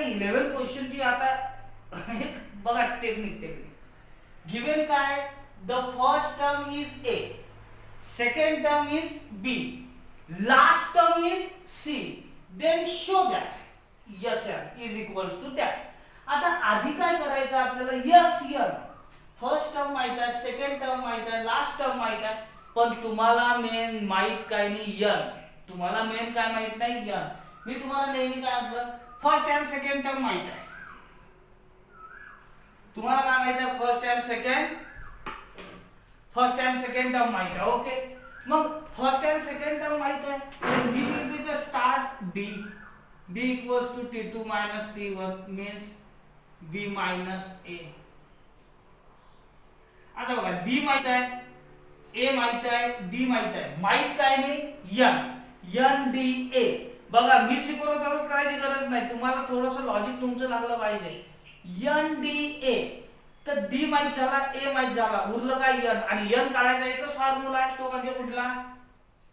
11 क्वेश्चनची आता बघा टेक्निक गिवन काय the first term is a, second term is b, last term is c, then show that S n is equals to that. आता आधी काय करायचं आपल्याला यस एन फर्स्ट टर्म माहित आहे, सेकंड टर्म माहित आहे, लास्ट टर्म माहित आहे, पण तुम्हाला मेन माहित काय नाही एन. तुम्हाला मेन काय माहित नाही एन. मी तुम्हाला नेहमी काय म्हटलं फर्स्ट अँड सेकंड टर्म माहित आहे. तुम्हाला काय माहित आहे फर्स्ट अँड सेकंड टर्म माहित आहे. ओके, मग फर्स्ट अँड सेकंड टर्म माहित आहे. then we will be the start d equals to t2 minus t1 means b minus a. आता बघा d माहित आहे, a माहित आहे, d माहित आहे, माहित काय नाही n d a. बघा मी शिकवतो तरच करायची गरज नाही, तुम्हाला थोडंसं लॉजिक तुमचं लागलं पाहिजे. n d a तर d माहित झाला, a माहित झाला, उरलं काय n, आणि n काढायचा एकच फॉर्म्युला आहे, तो म्हणजे कुठला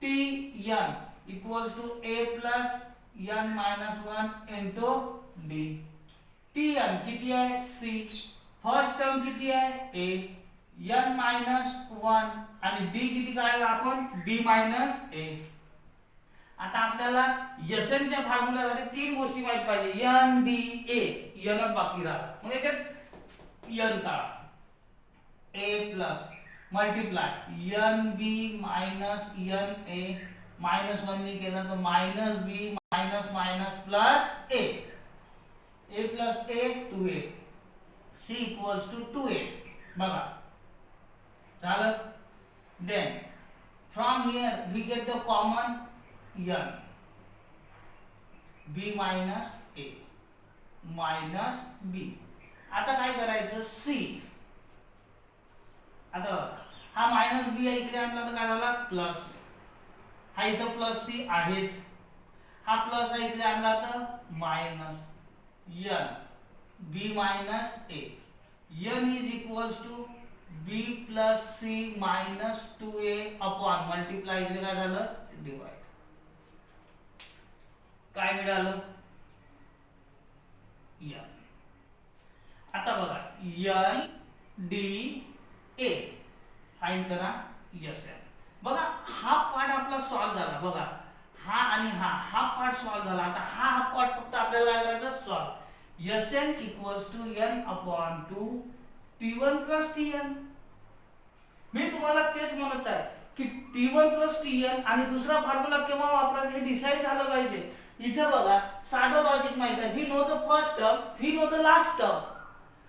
tn equals to a plus n minus 1 into d. tn किती आहे c, फर्स्ट टर्म किती आहे a, n minus 1 आणि d किती काढायला आपण b minus a. आता आपल्याला Sn च्या फॉर्म्युलासाठी तीन गोष्टी माहित पाहिजे, n d a, nच बाकी राहिला. मग याच्यात n काढा, a plus multiply nb minus na minus 1 ने केलं तर minus b minus minus plus a plus a 2a c equals to 2a. बघा झालं. Then from here we get the common n b minus a minus b. आता काय करायचं c, आता हा मायनस b इकडे आणला तर काय झाला प्लस, हा इथं प्लस c आहेच, हा प्लस आहे इकडे आणला तर minus n b minus a. n is equals to b plus c minus 2a upon multiply इकडे काय झालं डिवाइड. काय मिळालं n. आता बघा n d a फाइंड करा यस एन. बघा हा पार्ट आपला सॉल्व झाला. बघा हा आणि हा पार्ट सॉल्व झाला. आता हा पार्ट फक्त आपल्याला काय करायचं solve. Sn equals to n upon 2 t1 plus tn. मी तुम्हाला तेच म्हणत आहे की t1 प्लस tn आणि दुसरा फॉर्म्युला केव्हा वापरायचा हे डिसाइड झालं पाहिजे. इथे बघा साधं लॉजिक माहित आहे, we know the first term, we know the last term.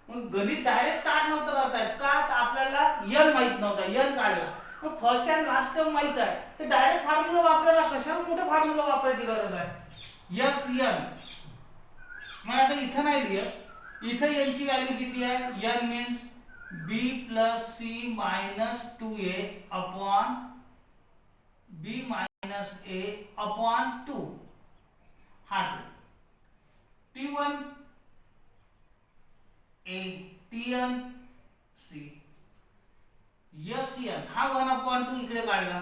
मग गणित डायरेक्ट स्टार्ट नव्हतं करता येत का, तर आपल्याला n माहित नव्हता, n काढला. मग फर्स्ट अँड लास्ट टर्म माहित आहे तर डायरेक्ट फॉर्म्युला वापरायला कशाला मोठा फॉर्म्युला वापरायची गरज आहे. Yes n. मग आता इथं नाही लिहित, इथं n ची व्हॅल्यू किती आहे, n means b plus c minus 2a upon b minus a upon 2. हा t1 a tn c Sn हा 1 अपॉन 2 इकडे काढला,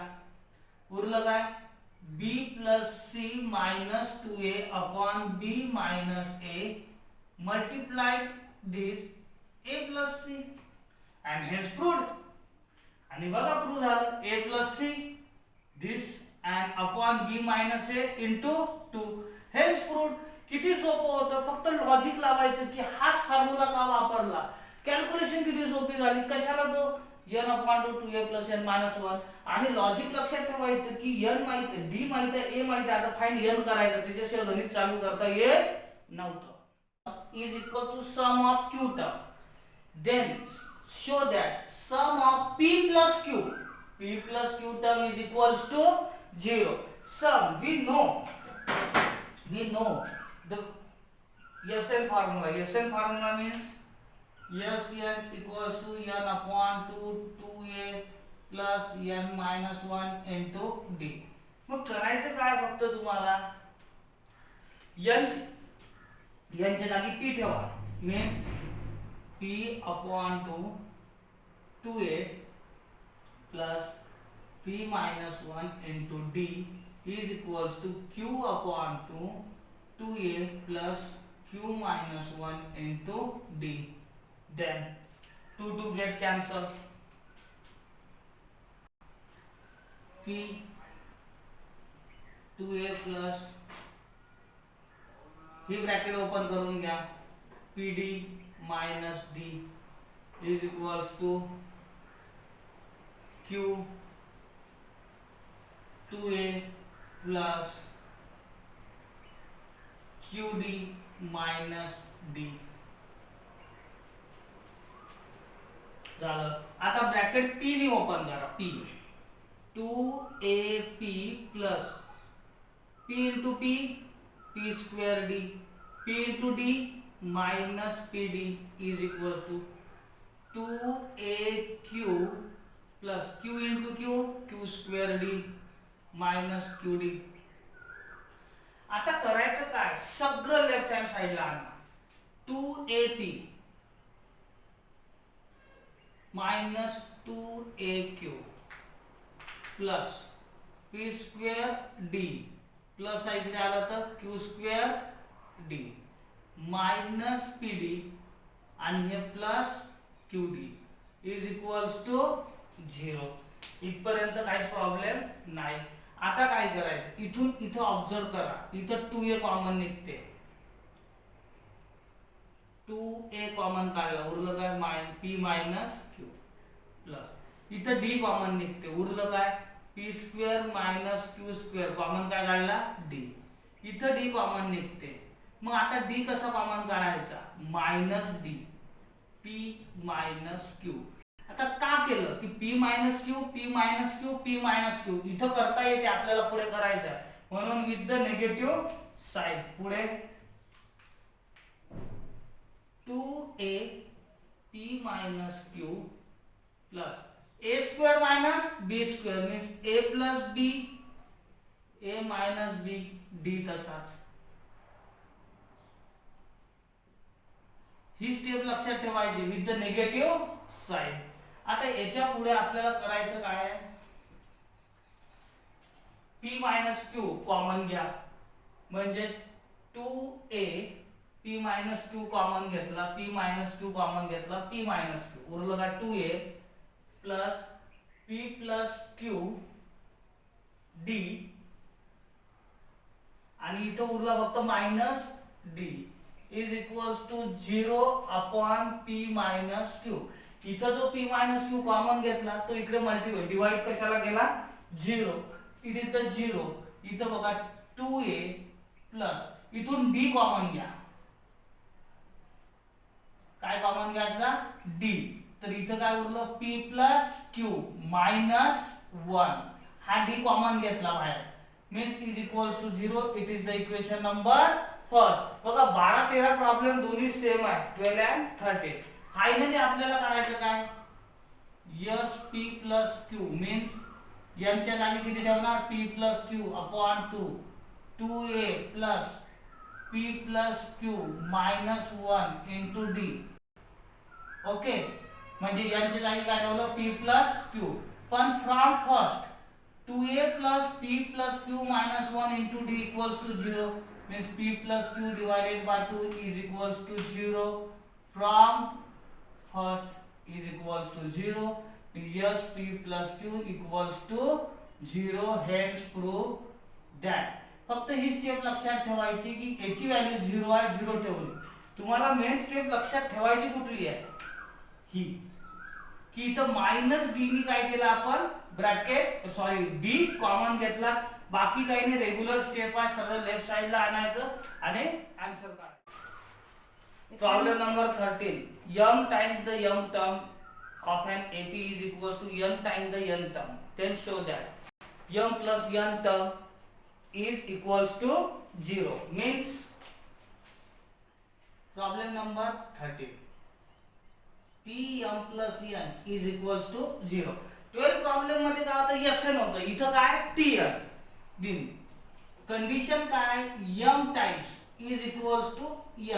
उरलं काय b plus c minus 2a upon b minus a multiply this a plus c and hence proved. आणि बघा prove झालं a plus c this and upon b minus a into 2 hence proved. किती सोपं होतं, फक्त लॉजिक लावायचं की हाच फॉर्म्युला का वापरला. कॅल्क्युलेशन किती सोपी झाली. कशाला तो n upon 2 2a plus n minus 1. आणि लॉजिक लक्षात ठेवायचं की n माहित आहे, d माहित आहे, a माहित आहे. आता फाइंड n करायचं, त्याच्याशिवाय गणित चालू करता येत नव्हतं. is equal to sum of q term. Then show that sum of p plus q term is equals to 0. Sum we know the Sn formula. Sn formula means Sn equals to n upon 2a plus n minus 1 into d. मग करायचं काय फक्त तुम्हाला n च्या जागी p ठेवा. means p upon 2a plus p minus 1 into d is equals to q upon 2 2a plus q minus 1 into d. Then 2 get cancelled. p 2a plus he bracket open करून घ्या, pd minus d is equals to q 2a plus qd minus d झालं. आता bracket p नी open करा, p 2ap plus p into p p square d p into d minus pd is equals to 2aq plus q into q q square d minus qd. आता करायचं काय, सगळं left hand साइडला आणा. 2ap minus 2aq plus p square d plus इकडे आलं तर q square d minus pd आणि हे plus qd is equals to 0. इथपर्यंत काहीच प्रॉब्लेम नाही. आता काय करायचं, इथून इथं ऑब्झर्व करा, इथं 2a कॉमन निघते, 2a कॉमन काढला, उरलं काय p मायनस q प्लस इथं d कॉमन निघते, उरलं काय p square minus q square common काय काढला d. इथं d कॉमन निघते, मग आता d कसा कॉमन काढायचा, minus d p minus q. आता का केलं की p minus q p minus q p minus q इथं करता येते, आपल्याला पुढे करायचं आहे म्हणून विथ द निगेटिव्ह साइड. पुढे 2a p minus q plus a square minus b square means a plus b a minus b d तसाच. ही स्टेप लक्षात ठेवायची विथ द निगेटिव्ह साइड. आता याच्या पुढे आपल्याला करायचं काय आहे, p minus q कॉमन घ्या, म्हणजे 2a p minus q common घेतला, p minus q कॉमन घेतला, p minus q उरलं का 2a plus p plus q d आणि इथं उरला फक्त minus d is equals to 0 upon p minus q. इथं जो p मायनस q कॉमन घेतला तो इकडे मल्टिप्लाय डिवाइड कशाला केला 0, इथे 0, इथं बघा 2a प्लस इथून d कॉमन घ्या, काय कॉमन घ्यायचा d, तर इथं काय उरलं p प्लस q मायनस 1, हा d कॉमन घेतला बाहेर means is equals to 0. It is the equation number first. बघा 12 13 प्रॉब्लेम दोन्ही सेम आहे, 12 and 13. फायनली आपल्याला करायचं काय, s p plus q means m च्या जागी किती ठेवणार p plus q upon 2 2a plus p plus q minus 1 into d. Okay, म्हणजे यांच्या जागी काय ठेवलं p प्लस q, पण from first 2a plus p plus q minus 1 into d equals to 0 means p plus q divided by 2 is equals to 0. From first is equals to 0. Yes, p plus q equals to 0. Hence prove that. फक्त ही step लक्षात ठेवायची की याची value 0 आहे, 0 ठेवली. तुम्हाला main step लक्षात ठेवायची कुठली आहे, ही की इथं मायनस डी नी काय केलं आपण ब्रॅकेट सॉरी डी कॉमन घेतला, बाकी काही नाही, रेग्युलर स्टेप आहे, सगळं लेफ्ट साइडला आणायचं आणि आन्सर काढायचं. Problem number 13, m times the m term of an AP is equals to n times the n term. Then show that m plus n term is equals to 0 means problem number 13 Tm plus n is equals to 0. 12 problem मध्ये काय होतं, Sn होतं, इथं काय Tn दिन. Condition काय, m times is equals to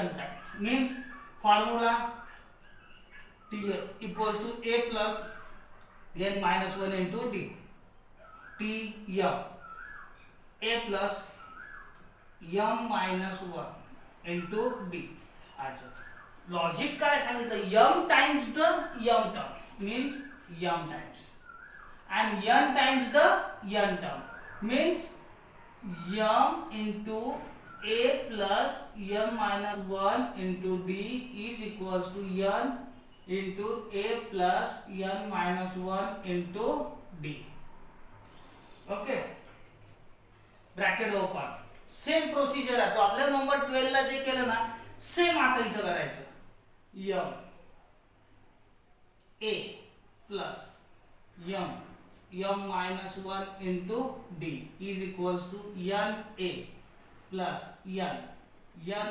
n times means formula T equals to a plus n minus 1 into d. Tm a plus m minus 1 into D. अच्छा, logic काय सांगितलं, m times the m term means m times and n times the n term means m into a plus m minus 1 into d is equals to n into a plus n minus 1 into d. Okay, bracket open. Same procedure आहे. Problem number 12 ला जे केलं ना same आता इथं करायचं. m a plus m minus 1 into d is equals to n a plus n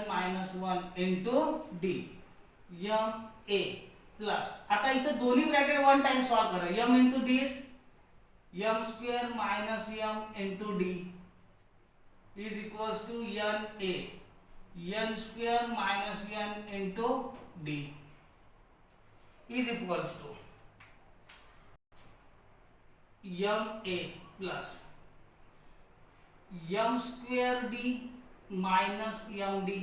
minus 1 into d m a plus. आता इथं दोन्ही ब्रॅकेट वन टाइम सॉल्व करा. m into d is m square minus m into d is equals to n a n square minus n into d is equals to m a plus m square d minus m d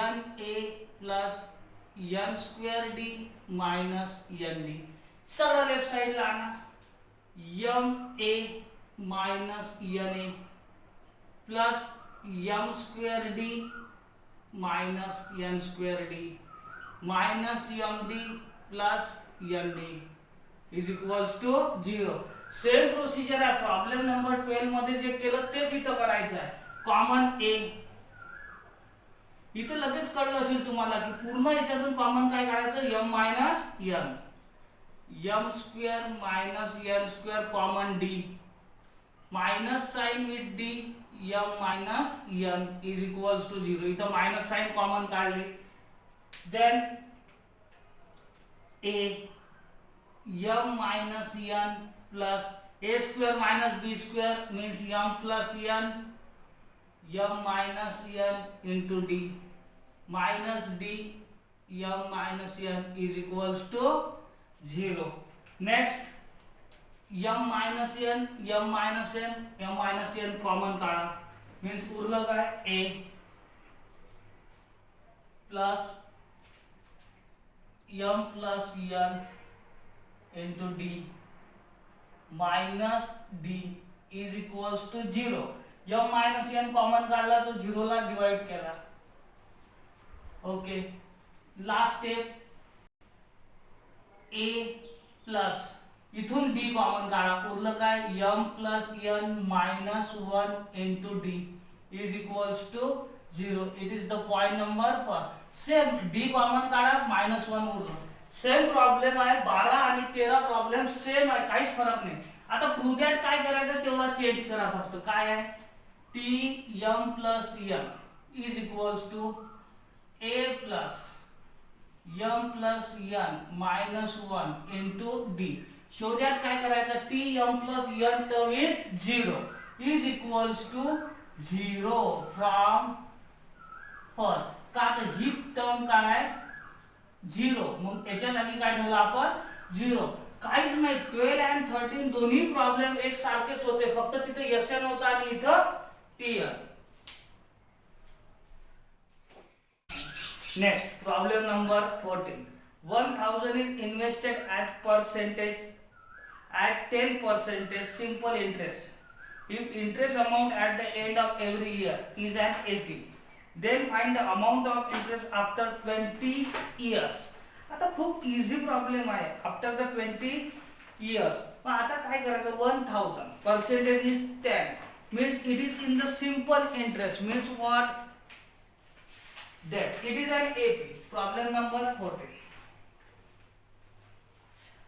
n a plus n square d minus n d. सगळं left side ला आणा. m a minus n a plus m square d minus n square d minus m d plus n d is equals to 0. Same procedure आहे. Problem number 12 मध्ये जे केलं तेच इथं करायचं आहे. कॉमन a इथं लगेच कळलं असेल तुम्हाला की पूर्ण याच्यातून कॉमन काय काढायचं, m minus n, m square minus n square common d minus sign with d m minus n is equals to 0. इथं मायनस साइन कॉमन काढले. Then a m minus n plus a square minus b square means m plus n m minus n into d minus d m minus n is equals to 0. Next m minus n m minus n m minus n common काढा means उरलं काय a plus m plus n into d minus d is equals to 0. m minus n common काढला तो 0 ला divide केला. Okay, last step a plus इथून d common काढा. उरलं काय m plus n minus 1 into d is equals to 0. It is the point number 4. Same d common काढा minus 1 उरलं. सेम प्रॉब्लेम आहे. 12 आणि 13 प्रॉब्लेम सेम आहे, काहीच फरक नाही. आता प्रूव्ह दॅट काय करायचं तेवढा चेंज करा फक्त. काय आहे t m plus n is equals to a plus m plus n minus 1 into d. Show that काय करायचं t m plus n term is 0 is equals to 0 from 4. का तर ही टर्म काय आहे 0. मग याच्या जागी काय ठेवलं आपण 0. काहीच नाही. 12 आणि 13 दोन्ही प्रॉब्लेम एक सारखेच होते, फक्त तिथे SN होता आणि इथं TN. Next problem number 14. 1000 is invested at percentage at 10% simple interest. If interest amount at the end of every year is at 80, then find the amount of interest after 20 years. आता खूप easy problem आहे. After the 20 years. मग आता काय करायचं 1000 percentage is 10 means it is in the simple interest means what that it is an AP. Problem number 14.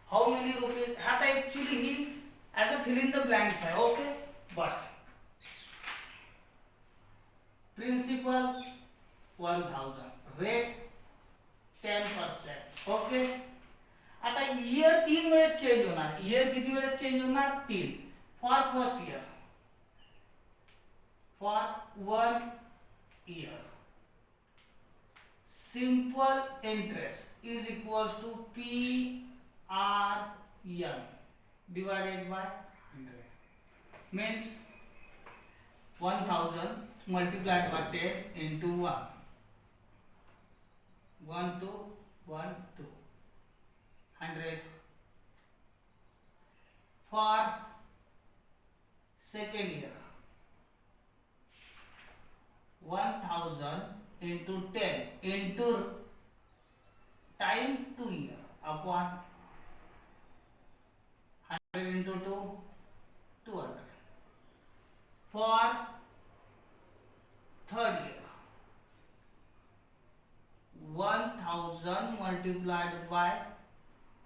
How many rupees? आता actually he as a fill in the blanks आहे. okay, but principal 1000 rate 10%. Okay, आता year 3 वेळेस change होणार. Year किती वेळेस change होणार 3. For first year for 1 year simple interest is equals to PRN divided by 100 means 1000 multiplied by 10 into 1. 1 2 1 2 100. For second year, 1000 into 10 into time 2 year upon 100 into 2 200. For third year, 1000 multiplied by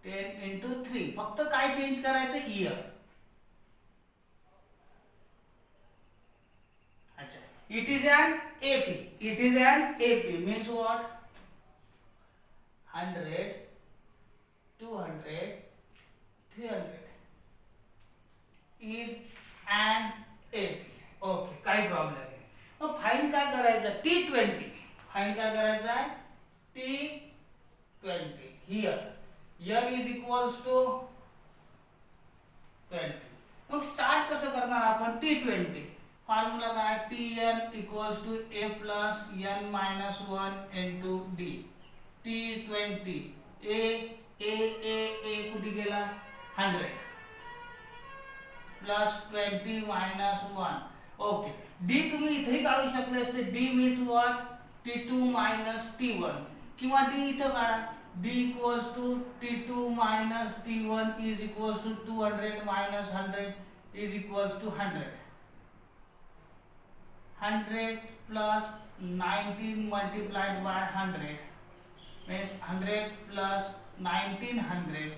10 into 3. फक्त काय change करायचं year. अच्छा, it is an AP. It is an AP means what? 100, 200, 300 is an AP. Okay, काही problem नाही. मग fine काय करायचं? T20. Fine काय करायचं आहे? T20. Here n is equals to 20. मग स्टार्ट कसं करणार आपण? T20 फॉर्म्युला काय? Tn equals to a plus n minus 1 into d. T20 a कुठे गेला? 100 plus 20 minus 1. ओके, d तुम्ही इथेही काढू शकले असते. d means what? T2 minus T1 किंवा d इथं काढा. d equals to T2 minus T1 is equals to 200 minus 100 is equals to 100. 100 plus 19 multiplied by 100 means 100 plus 1900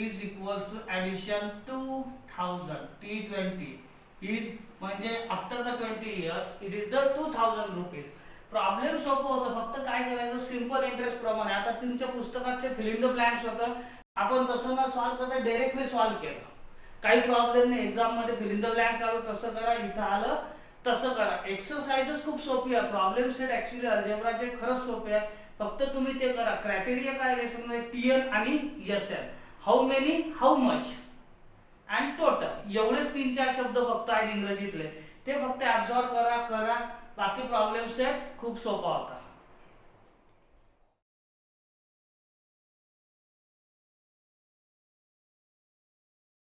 is equals to addition 2000. T20 is म्हणजे after the 20 years it is the 2000 rupees. Problem सोपं होतं, फक्त काय करायचं? Simple interest प्रमाणे. आता तुमच्या पुस्तकात ते फिलिंग द ब्लँक्स होतं, आपण तसं न सॉल्व करता डायरेक्टली सॉल्व केलं. काही प्रॉब्लेम नाही. एक्झाम मध्ये फिलिंग द ब्लँक्स आलं तसं करा, इथं आलं तसं करा. एक्सरसाइजच खूप सोपी आहे. प्रॉब्लेम सेट ऍक्च्युली अल्जेब्राचे खरंच सोपे आहे. फक्त तुम्ही ते करा. क्रायटेरिया काय लेसन मध्ये? टीएन आणि SN. How many, how much and total. एवढेच 3-4 शब्द फक्त आहेत इंग्रजीतले. ते फक्त ऍब्सॉर्ब करा. बाकी प्रॉब्लेम सेट खूप सोपा होता.